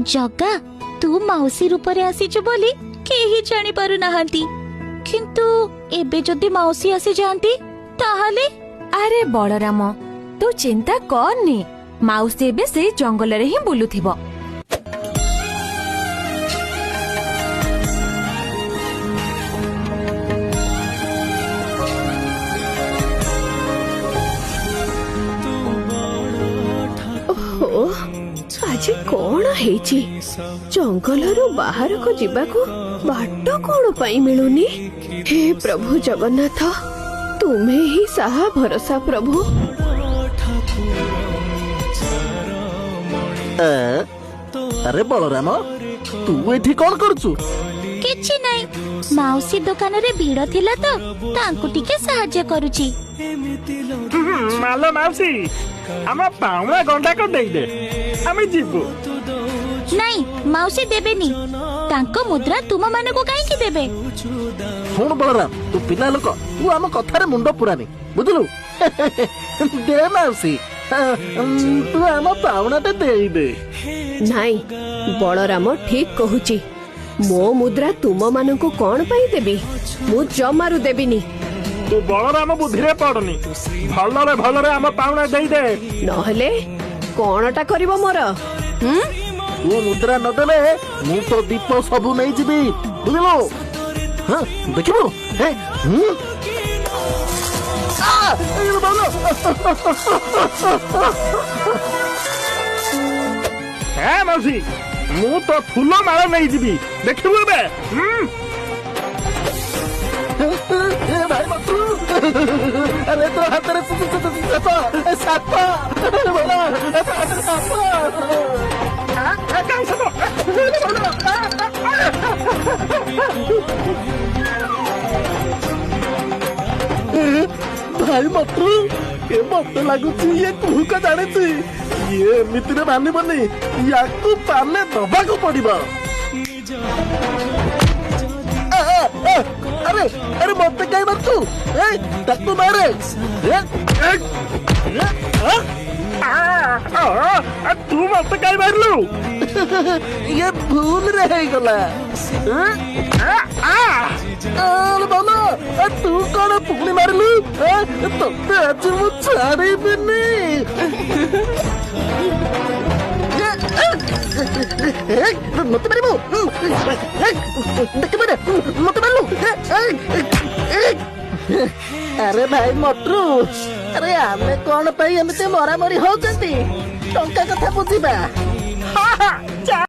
जगा तू माउसी रूप रे आसीचु बोली केही जानि पारु नाहंती किंतु एबे जदि माउसी आसी जांती ताहाले। अरे बलराम तू चिंता करनी माउसी एबे से जंगल रे ही बुलुथिबो। आज कौन है जंगल बाहर को जीवाकू बाट कौन पाई मिलुनी। हे प्रभु जगन्नाथ तुम्हें ही साहा भरोसा प्रभु। अरे बलराम तू एठी कौन करचु? किछि नै माउसी दुकान रे भीड़ थिला तो तांकु टिके सहाय्य करूची। मालो माउसी आम पाउना गंडा को देई दे आमी जीवु। नहीं माउसी देबेनी तांको मुद्रा तुम माने को काहे की देबे। सुन बलराम तू पिला लोक तू आम कथा रे मुंडो पुरानी बुझलु। दे माउसी तू आम पाउना ते देई दे। नहीं बलराम ठीक कहूची मो मुद्रा तुम मानकु कौन पाई देबी मु जमारू देबिनी। तू बलराम बुद्धिरे पड़नी भलरे आम पाउना देई दे नहले कौनटा करिवो मोर। तू मुद्रा न देले मु तो दीप सबु नहीं जीबी बुझलो। हां देखिबो हे है मौसी मु तो फूल माल नहीं जीबी देखिबो बे। भाई मत अरे तो हाथ रे साप भाई मत ए मत लगुची ये तू का जाने ये एमिति रे मानिबनी याकू पाले दबाकू पड़िबो। अरे अरे मत कई मारतु ए तू मारे तू मत कई मारलु ये भूल रहे गला। बोलो तू कौन पुगली मारलु तो आज मु छाड़ी बिनी। मत मारिबो देख मारे मत मारलु। अरे भाई मट्रू अरे आमे कौन पाई एमते मरा मरी होचंती टंका कथा बुझिबा।